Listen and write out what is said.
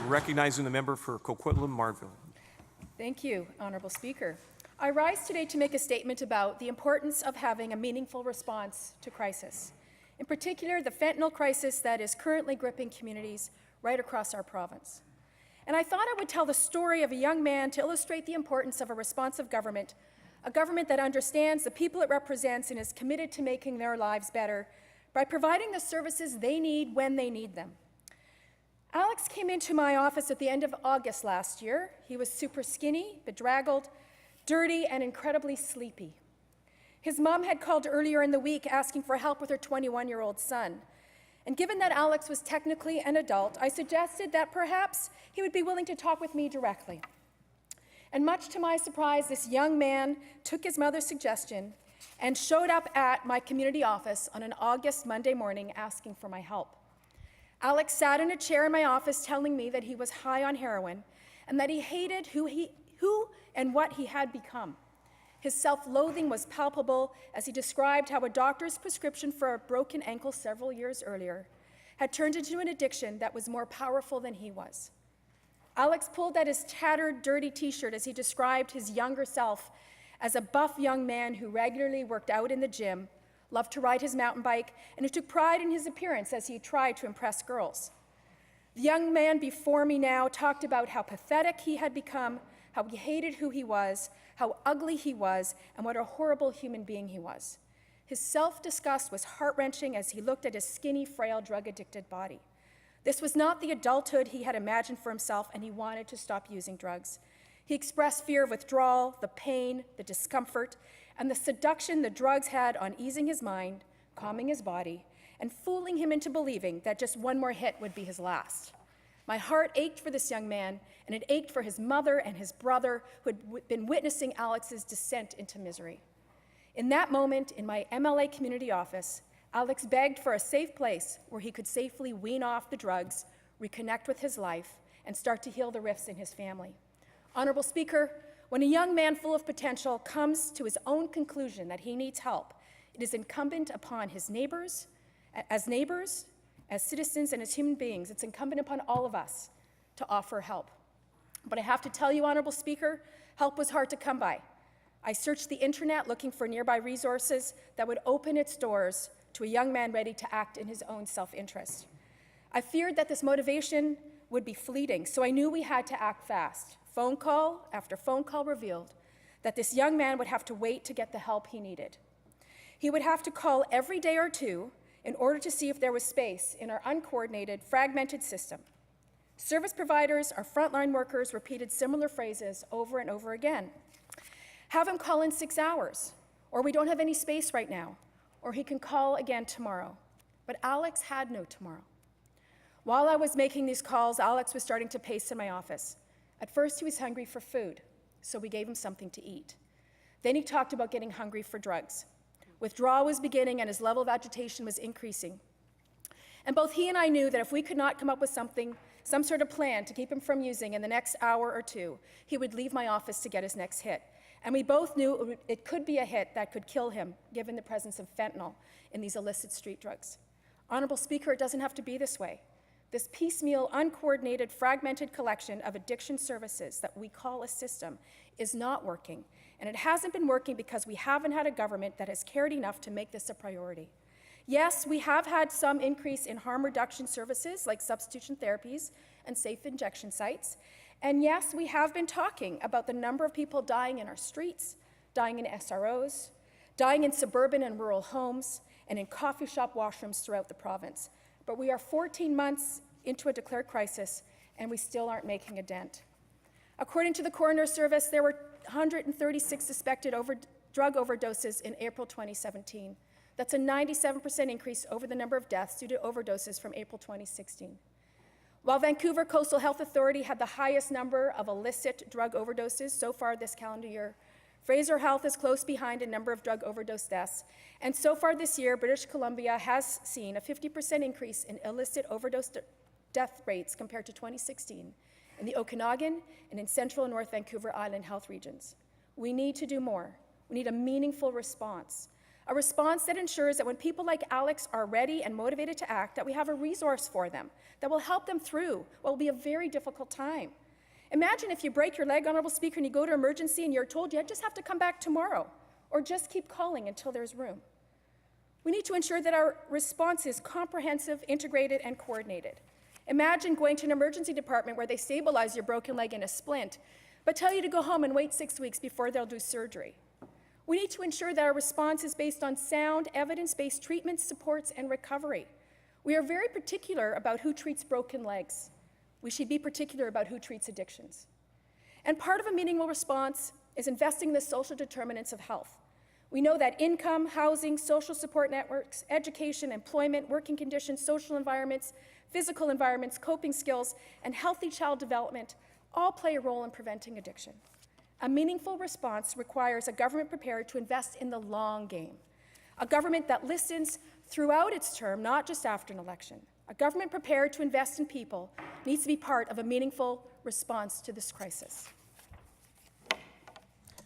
Recognizing the member for Coquitlam-Marville. Thank you, Honourable Speaker. I rise today to make a statement about the importance of having a meaningful response to crisis. In particular, the fentanyl crisis that is currently gripping communities right across our province. And I thought I would tell the story of a young man to illustrate the importance of a responsive government, a government that understands the people it represents and is committed to making their lives better by providing the services they need when they need them. Alex came into my office at the end of August last year. He was super skinny, bedraggled, dirty, and incredibly sleepy. His mom had called earlier in the week asking for help with her 21-year-old son. And given that Alex was technically an adult, I suggested that perhaps he would be willing to talk with me directly. And much to my surprise, this young man took his mother's suggestion and showed up at my community office on an August Monday morning asking for my help. Alex sat in a chair in my office telling me that he was high on heroin and that he hated who and what he had become. His self-loathing was palpable as he described how a doctor's prescription for a broken ankle several years earlier had turned into an addiction that was more powerful than he was. Alex pulled at his tattered, dirty t-shirt as he described his younger self as a buff young man who regularly worked out in the gym, loved to ride his mountain bike, and who took pride in his appearance as he tried to impress girls. The young man before me now talked about how pathetic he had become, how he hated who he was, how ugly he was, and what a horrible human being he was. His self-disgust was heart-wrenching as he looked at his skinny, frail, drug-addicted body. This was not the adulthood he had imagined for himself, and he wanted to stop using drugs. He expressed fear of withdrawal, the pain, the discomfort, and the seduction the drugs had on easing his mind, calming his body, and fooling him into believing that just one more hit would be his last. My heart ached for this young man, and it ached for his mother and his brother who had been witnessing Alex's descent into misery. In that moment, in my MLA community office, Alex begged for a safe place where he could safely wean off the drugs, reconnect with his life, and start to heal the rifts in his family. Honourable Speaker, when a young man full of potential comes to his own conclusion that he needs help, it is incumbent upon his neighbours, as citizens, and as human beings, it's incumbent upon all of us to offer help. But I have to tell you, Honourable Speaker, help was hard to come by. I searched the internet looking for nearby resources that would open its doors to a young man ready to act in his own self-interest. I feared that this motivation would be fleeting, so I knew we had to act fast. Phone call after phone call revealed that this young man would have to wait to get the help he needed. He would have to call every day or two in order to see if there was space in our uncoordinated, fragmented system. Service providers, our frontline workers, repeated similar phrases over and over again. Have him call in 6 hours, or we don't have any space right now, or he can call again tomorrow. But Alex had no tomorrow. While I was making these calls, Alex was starting to pace in my office. At first, he was hungry for food, so we gave him something to eat. Then he talked about getting hungry for drugs. Withdrawal was beginning and his level of agitation was increasing. And both he and I knew that if we could not come up with some sort of plan to keep him from using in the next hour or two, he would leave my office to get his next hit. And we both knew it could be a hit that could kill him, given the presence of fentanyl in these illicit street drugs. Honourable Speaker, it doesn't have to be this way. This piecemeal, uncoordinated, fragmented collection of addiction services that we call a system is not working. And it hasn't been working because we haven't had a government that has cared enough to make this a priority. Yes, we have had some increase in harm reduction services like substitution therapies and safe injection sites. And yes, we have been talking about the number of people dying in our streets, dying in SROs, dying in suburban and rural homes, and in coffee shop washrooms throughout the province. But we are 14 months into a declared crisis, and we still aren't making a dent. According to the coroner's service, there were 136 suspected drug overdoses in April 2017. That's a 97% increase over the number of deaths due to overdoses from April 2016. While Vancouver Coastal Health Authority had the highest number of illicit drug overdoses so far this calendar year, Fraser Health is close behind in number of drug overdose deaths, and so far this year, British Columbia has seen a 50% increase in illicit overdose death rates compared to 2016 in the Okanagan and in Central and North Vancouver Island health regions. We need to do more. We need a meaningful response. A response that ensures that when people like Alex are ready and motivated to act, that we have a resource for them that will help them through what will be a very difficult time. Imagine if you break your leg, Honourable Speaker, and you go to emergency and you're told you just have to come back tomorrow, or just keep calling until there's room. We need to ensure that our response is comprehensive, integrated, and coordinated. Imagine going to an emergency department where they stabilize your broken leg in a splint, but tell you to go home and wait 6 weeks before they'll do surgery. We need to ensure that our response is based on sound, evidence-based treatments, supports, and recovery. We are very particular about who treats broken legs. We should be particular about who treats addictions. And part of a meaningful response is investing in the social determinants of health. We know that income, housing, social support networks, education, employment, working conditions, social environments, physical environments, coping skills, and healthy child development all play a role in preventing addiction. A meaningful response requires a government prepared to invest in the long game, a government that listens throughout its term, not just after an election. A government prepared to invest in people needs to be part of a meaningful response to this crisis.